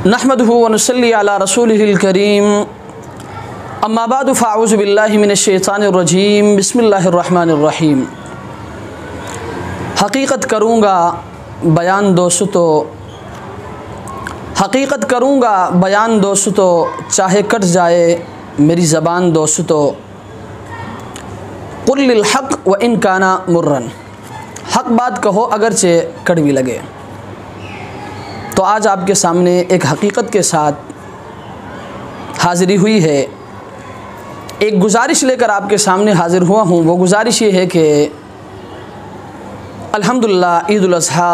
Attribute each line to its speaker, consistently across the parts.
Speaker 1: नहमदुहु व नुसल्ली अला रसूलिहिल करीम अम्मा बादु फ़अऊज़ु बिल्लाहि मिनश शैतानिर रजीम बिस्मिल्लाहिर रहमानिर रहीम। हकीकत करूँगा बयान दोस्तों, हकीकत करूँगा बयान दोस्तों, चाहे कट जाए मेरी ज़बान दोस्तों। कुल लिल हक़ व इन काना मुर्रन, हक़ बात कहो अगरचे कड़वी लगे। तो आज आपके सामने एक हकीकत के साथ हाज़िरी हुई है, एक गुजारिश लेकर आपके सामने हाज़िर हुआ हूँ। वो गुजारिश ये है कि अल्हम्दुलिल्लाह ईद उल अज़हा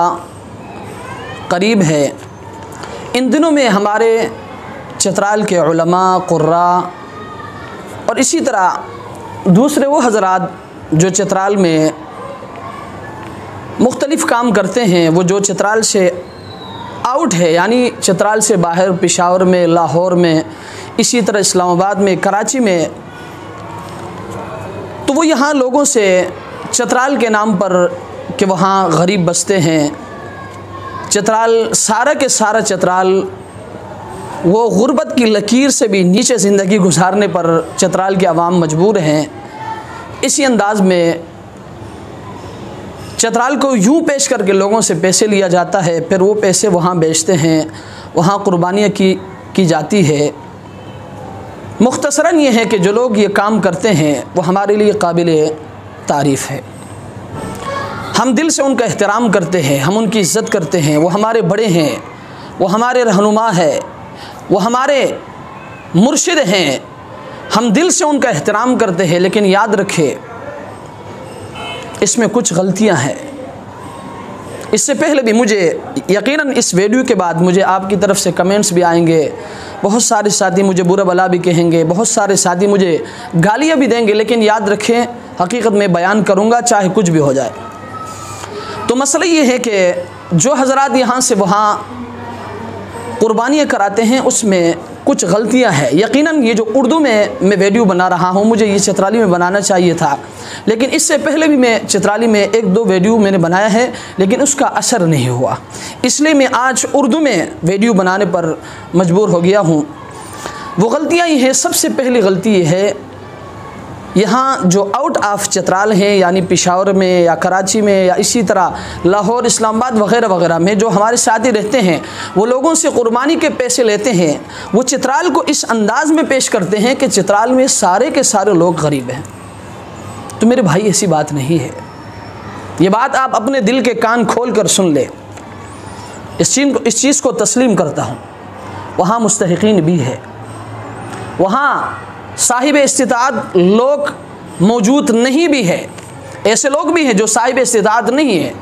Speaker 1: करीब है। इन दिनों में हमारे चित्राल के उलमा, क़ुर्रा और इसी तरह दूसरे वो हज़रात जो चित्राल में मुख्तलिफ़ काम करते हैं, वो जो चित्राल से आउट है, यानी चित्राल से बाहर पेशावर में, लाहौर में, इसी तरह इस्लामाबाद में, कराची में, तो वो यहाँ लोगों से चित्राल के नाम पर कि वहाँ गरीब बसते हैं, चित्राल सारा के सारा चित्राल वो गुर्बत की लकीर से भी नीचे ज़िंदगी गुजारने पर चित्राल के अवाम मजबूर हैं। इसी अंदाज़ में चित्राल को यूँ पेश करके लोगों से पैसे लिया जाता है, फिर वो पैसे वहाँ बेचते हैं, वहाँ कुर्बानियाँ की जाती है। मुख्तसरन ये है कि जो लोग ये काम करते हैं वो हमारे लिए काबिल तारीफ़ है। हम दिल से उनका एहतराम करते हैं, हम उनकी इज़्ज़त करते हैं। वो हमारे बड़े हैं, वो हमारे रहनुमा है, वो हमारे मुर्शिद हैं। हम दिल से उनका एहतराम करते हैं, लेकिन याद रखें इसमें कुछ गलतियां हैं। इससे पहले भी मुझे यकीनन इस वीडियो के बाद मुझे आपकी तरफ से कमेंट्स भी आएंगे, बहुत सारे साथी मुझे बुरा भला भी कहेंगे, बहुत सारे साथी मुझे गालियां भी देंगे, लेकिन याद रखें हकीकत में बयान करूंगा चाहे कुछ भी हो जाए। तो मसला ये है कि जो हज़रात यहाँ से वहाँ कुर्बानियाँ कराते हैं उसमें कुछ गलतियां हैं। यकीनन ये जो उर्दू में मैं वीडियो बना रहा हूँ, मुझे ये चित्राली में बनाना चाहिए था, लेकिन इससे पहले भी मैं चित्राली में एक दो वीडियो मैंने बनाया है, लेकिन उसका असर नहीं हुआ, इसलिए मैं आज उर्दू में वीडियो बनाने पर मजबूर हो गया हूँ। वो गलतियाँ ये हैं, सबसे पहली गलती ये है, यहाँ जो आउट ऑफ चित्राल हैं, यानी पेशावर में या कराची में या इसी तरह लाहौर, इस्लामाबाद वगैरह वगैरह में जो हमारे साथी रहते हैं, वो लोगों से कुर्बानी के पैसे लेते हैं। वो चित्राल को इस अंदाज़ में पेश करते हैं कि चित्राल में सारे के सारे लोग गरीब हैं। तो मेरे भाई ऐसी बात नहीं है। ये बात आप अपने दिल के कान खोल कर सुन ले। इस चीज़ को तस्लीम करता हूँ। वहाँ मुस्तहिकीन भी है, वहाँ साहिब इस्तिताअत लोग मौजूद नहीं भी है। ऐसे लोग भी हैं जो साहिब इस्तिताअत नहीं है,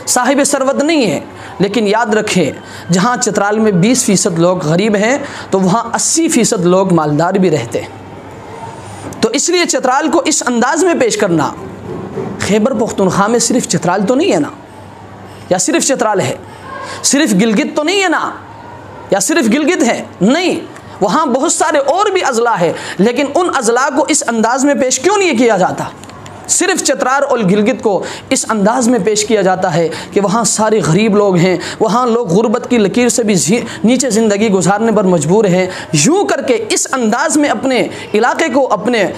Speaker 1: साहिब सरवत नहीं है, लेकिन याद रखें जहाँ चित्राल में 20% लोग गरीब हैं, तो वहाँ 80% लोग मालदार भी रहते हैं। तो इसलिए चित्राल को इस अंदाज में पेश करना, खैबर पख्तूनख्वा में सिर्फ चित्राल तो नहीं है ना, या सिर्फ चित्राल है, सिर्फ गिलगित तो नहीं है ना, या सिर्फ गिलगित है, नहीं, वहाँ बहुत सारे और भी अजला है, लेकिन उन अजला को इस अंदाज में पेश क्यों नहीं किया जाता? सिर्फ चित्राल और गिलगित को इस अंदाज में पेश किया जाता है कि वहाँ सारे गरीब लोग हैं, वहाँ लोग गुर्बत की लकीर से भी नीचे ज़िंदगी गुजारने पर मजबूर हैं। यूँ करके इस अंदाज में अपने इलाके को, अपने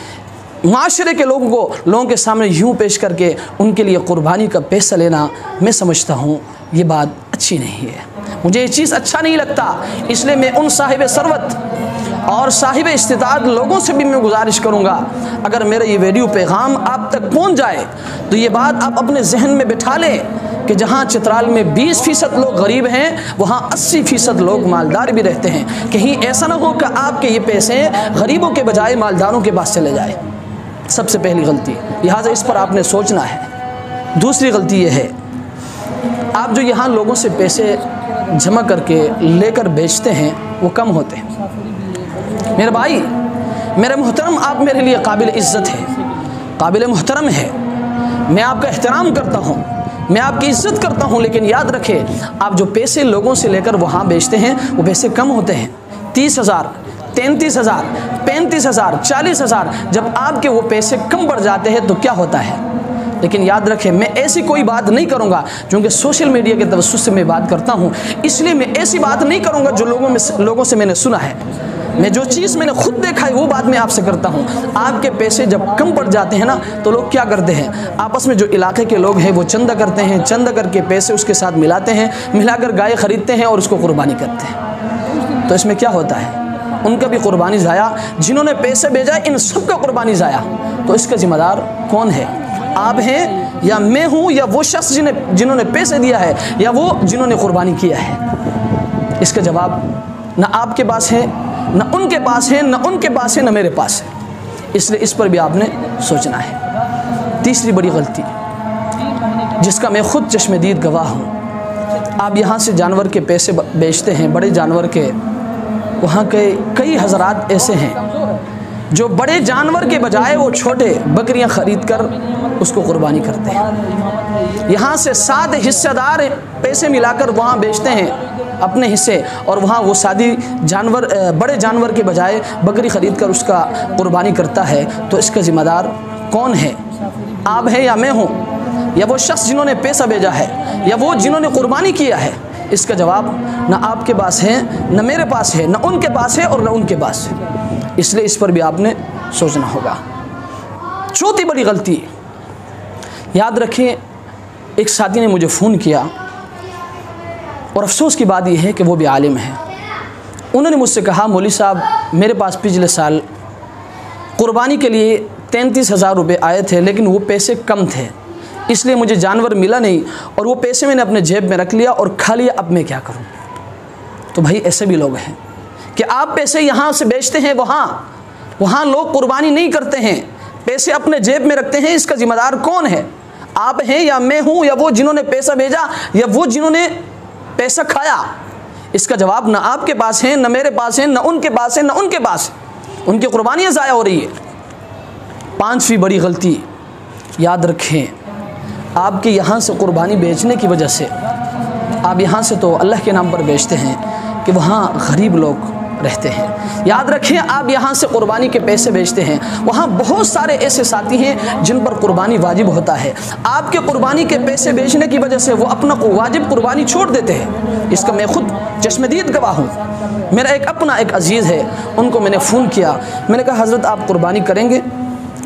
Speaker 1: माशरे के लोगों के सामने यूँ पेश करके उनके लिए कुर्बानी का पैसा लेना, मैं समझता हूँ ये बात अच्छी नहीं है। मुझे ये चीज़ अच्छा नहीं लगता, इसलिए मैं उन साहिब सरवत और साहिब इस्तिताअत लोगों से भी मैं गुजारिश करूँगा, अगर मेरा ये वीडियो पैगाम आप तक पहुँच जाए तो ये बात आप अपने जहन में बिठा लें कि जहाँ चित्राल में 20% लोग गरीब हैं, वहाँ 80% लोग मालदार भी रहते हैं। कहीं ऐसा ना हो कि आपके ये पैसे गरीबों के बजाय मालदारों के पास चले जाए। सबसे पहली गलती, लिहाजा इस पर आपने सोचना है। दूसरी गलती ये है, आप जो यहाँ लोगों से पैसे जमा करके लेकर बेचते हैं वो कम होते हैं। मेरे भाई, मेरे मोहतरम, आप मेरे लिए काबिल इज़्ज़त है, काबिल मोहतरम है, मैं आपका एहतराम करता हूँ, मैं आपकी इज़्ज़त करता हूँ, लेकिन याद रखें आप जो पैसे लोगों से लेकर वहाँ बेचते हैं वो पैसे कम होते हैं। 30,000, 33,000, 35,000, 40,000, जब आपके वो पैसे कम पड़ जाते हैं तो क्या होता है? लेकिन याद रखें मैं ऐसी कोई बात नहीं करूँगा, क्योंकि सोशल मीडिया के तवज्जुह से मैं बात करता हूँ, इसलिए मैं ऐसी बात नहीं करूँगा जो लोगों से मैंने सुना है। मैं जो चीज़ मैंने खुद देखा है वो बात मैं आपसे करता हूँ। आपके पैसे जब कम पड़ जाते हैं ना, तो लोग क्या करते हैं, आपस में जो इलाके के लोग हैं वो चंदा करते हैं, चंदा करके पैसे उसके साथ मिलाते हैं, मिलाकर गाय ख़रीदते हैं और उसको कुर्बानी करते हैं। तो इसमें क्या होता है, उनका भी कुर्बानी ज़ाया, जिन्होंने पैसे भेजा इन सब का कुर्बानी ज़ाया। तो इसका ज़िम्मेदार कौन है, आप हैं या मैं हूँ या वो शख्स जिन्होंने पैसे दिया है या वो जिन्होंने कुर्बानी किया है? इसका जवाब ना आपके पास है, ना उनके पास है, ना उनके पास है, ना मेरे पास है। इसलिए इस पर भी आपने सोचना है। तीसरी बड़ी गलती जिसका मैं खुद चश्मदीद गवाह हूँ, आप यहाँ से जानवर के पैसे बेचते हैं, बड़े जानवर के, वहाँ के कई हज़रात ऐसे हैं जो बड़े जानवर के बजाय वो छोटे बकरियां खरीद कर उसको कुर्बानी करते हैं। यहाँ से 7 हिस्सेदार पैसे मिलाकर वहाँ बेचते हैं अपने हिस्से, और वहाँ वो सादी जानवर बड़े जानवर के बजाय बकरी ख़रीद कर उसका कुर्बानी करता है। तो इसका ज़िम्मेदार कौन है, आप है या मैं हूँ, या वो शख्स जिन्होंने पैसा भेजा है, या वो जिन्होंने कुर्बानी किया है? इसका जवाब ना आपके पास है, ना मेरे पास है, ना उनके पास है और ना उनके पास है। इसलिए इस पर भी आपने सोचना होगा। चौथी बड़ी गलती, याद रखें, एक साथी ने मुझे फ़ोन किया और अफसोस की बात यह है कि वो भी आलिम है। उन्होंने मुझसे कहा, मौलवी साहब मेरे पास पिछले साल कुर्बानी के लिए 33,000 रुपये आए थे, लेकिन वो पैसे कम थे, इसलिए मुझे जानवर मिला नहीं और वो पैसे मैंने अपने जेब में रख लिया और खा लिया, अब मैं क्या करूं? तो भाई ऐसे भी लोग हैं कि आप पैसे यहाँ से बेचते हैं, वहाँ लोग कुर्बानी नहीं करते हैं, पैसे अपने जेब में रखते हैं। इसका ज़िम्मेदार कौन है, आप हैं या मैं हूँ, या वो जिन्होंने पैसा भेजा, या वो जिन्होंने पैसा खाया? इसका जवाब ना आपके पास है, ना मेरे पास है, ना उनके पास है, ना उनके पास है। उनकी कुर्बानियाँ ज़ाया हो रही है। पांचवी बड़ी गलती, याद रखें, आपके यहाँ से कुर्बानी बेचने की वजह से, आप यहाँ से तो अल्लाह के नाम पर बेचते हैं कि वहाँ गरीब लोग रहते हैं। याद रखें, आप यहाँ से कुर्बानी के पैसे बेचते हैं, वहाँ बहुत सारे ऐसे साथी हैं जिन पर कुर्बानी वाजिब होता है। आपके कुर्बानी के पैसे बेचने की वजह से वो अपना वाजिब कुर्बानी छोड़ देते हैं। इसका मैं खुद चश्मदीद गवाह हूँ। मेरा एक अजीज़ है, उनको मैंने फ़ोन किया, मैंने कहा हज़रत आप कुर्बानी करेंगे?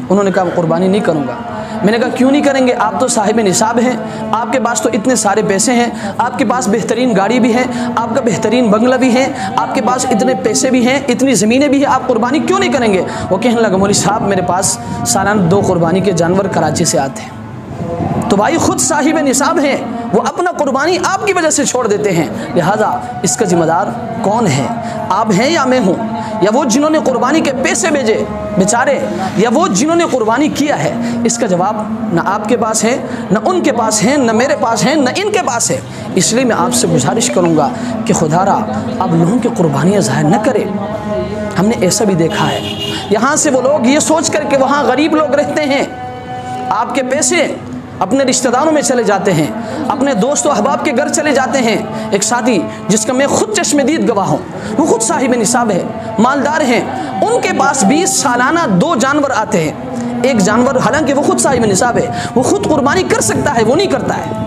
Speaker 1: उन्होंने कहा कुर्बानी नहीं करूँगा। मैंने कहा क्यों नहीं करेंगे, आप तो साहिब निसाब हैं, आपके पास तो इतने सारे पैसे हैं, आपके पास बेहतरीन गाड़ी भी है, आपका बेहतरीन बंगला भी है, आपके पास इतने पैसे भी हैं, इतनी ज़मीनें भी हैं, आप कुर्बानी क्यों नहीं करेंगे? वो कहने लगा, मौलवी साहब मेरे पास सालाना 2 कुर्बानी के जानवर कराची से आते हैं। तो भाई खुद साहिब निसाब हैं, वो अपना कुर्बानी आपकी वजह से छोड़ देते हैं। लिहाजा इसका ज़िम्मेदार कौन है, आप हैं या मैं हूँ, या वो जिन्होंने कुर्बानी के पैसे भेजे बेचारे, या वो जिन्होंने कुर्बानी किया है? इसका जवाब ना आपके पास है, ना उनके पास है, ना मेरे पास है, ना इनके पास है। इसलिए मैं आपसे गुजारिश करूँगा कि खुदारा आप लोगों की कुर्बानियाँ ज़ाहिर न करें। हमने ऐसा भी देखा है, यहाँ से वो लोग ये सोच कर के वहाँ गरीब लोग रहते हैं, आपके पैसे अपने रिश्तेदारों में चले जाते हैं, अपने दोस्तों अहबाब के घर चले जाते हैं। एक साथी जिसका मैं खुद चश्मदीद गवाह हूँ, वो खुद साहिब निसाब है, मालदार हैं, उनके पास भी सालाना 2 जानवर आते हैं। एक जानवर, हालांकि वो खुद साहिब निसाब है, वो खुद कुर्बानी कर सकता है, वो नहीं करता है।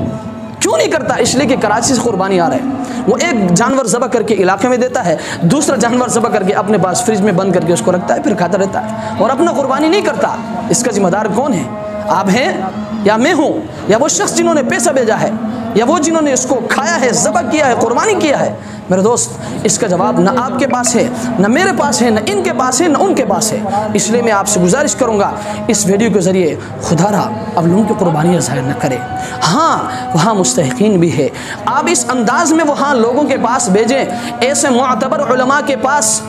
Speaker 1: क्यों नहीं करता? इसलिए कि कराची से कुर्बानी आ रहा है। वो एक जानवर ज़बह करके इलाके में देता है, दूसरा जानवर ज़बह करके अपने पास फ्रिज में बंद करके उसको रखता है, फिर खाता रहता है और अपना कुर्बानी नहीं करता। इसका जिम्मेदार कौन है, आप हैं या मैं हूँ, या वो शख्स जिन्होंने पैसा भेजा है, या वो जिन्होंने इसको खाया है, ज़बह किया है, कुर्बानी किया है? मेरे दोस्त, इसका जवाब ना आपके पास है, ना मेरे पास है, ना इनके पास है, ना उनके पास है। इसलिए मैं आपसे गुजारिश करूँगा, इस वीडियो के ज़रिए खुदारा अब लोगों की कुर्बानियाँ ज़ाहिर न करें। हाँ, वहाँ मुस्तहिकीन भी है, आप इस अंदाज़ में वहाँ लोगों के पास भेजें, ऐसे मुअतबर उलमा के पास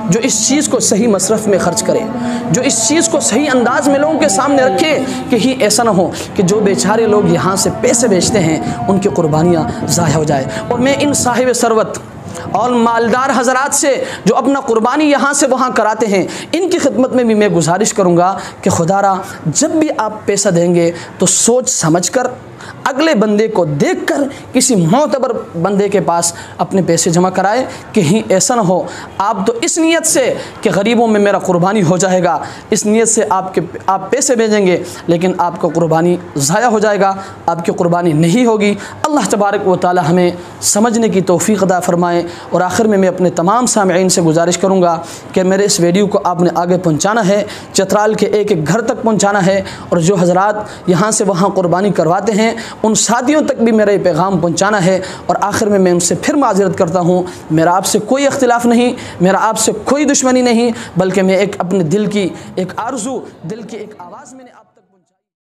Speaker 1: जो इस चीज़ को सही मसरफ़ में ख़र्च करें, जो इस चीज़ को सही अंदाज़ में लोगों के सामने रखें कि ही ऐसा ना हो कि जो बेचारे लोग यहाँ से पैसे बेचते हैं उनकी कुर्बानियाँ ज़ाया हो जाए। और मैं इन साहिब सरवत और मालदार हज़रात से जो अपना कुर्बानी यहाँ से वहाँ कराते हैं, इनकी खिदमत में भी मैं गुजारिश करूँगा कि खुदारा जब भी आप पैसा देंगे तो सोच समझ कर, अगले बंदे को देखकर किसी मोतबर बंदे के पास अपने पैसे जमा कराए। कहीं ऐसा ना हो आप तो इस नीयत से कि गरीबों में मेरा कुर्बानी हो जाएगा, इस नीयत से आप पैसे भेजेंगे लेकिन आपका कुर्बानी ज़ाया हो जाएगा, आपकी कुर्बानी नहीं होगी। अल्लाह तबारक व तआला हमें समझने की तौफ़ीक़ अता फ़रमाए। और आखिर में मैं अपने तमाम सामईन से गुजारिश करूँगा कि मेरे इस वीडियो को आपने आगे पहुँचाना है, चतराल के एक एक घर तक पहुँचाना है, और जो हज़रात यहाँ से वहाँ कुर्बानी करवाते हैं उन साथियों तक भी मेरा ये पैगाम पहुँचाना है। और आखिर में मैं उनसे फिर माज़रत करता हूँ, मेरा आपसे कोई इख्तिलाफ़ नहीं, मेरा आपसे कोई दुश्मनी नहीं, बल्कि मैं एक अपने दिल की एक आरज़ू, दिल की एक आवाज़ मैंने आप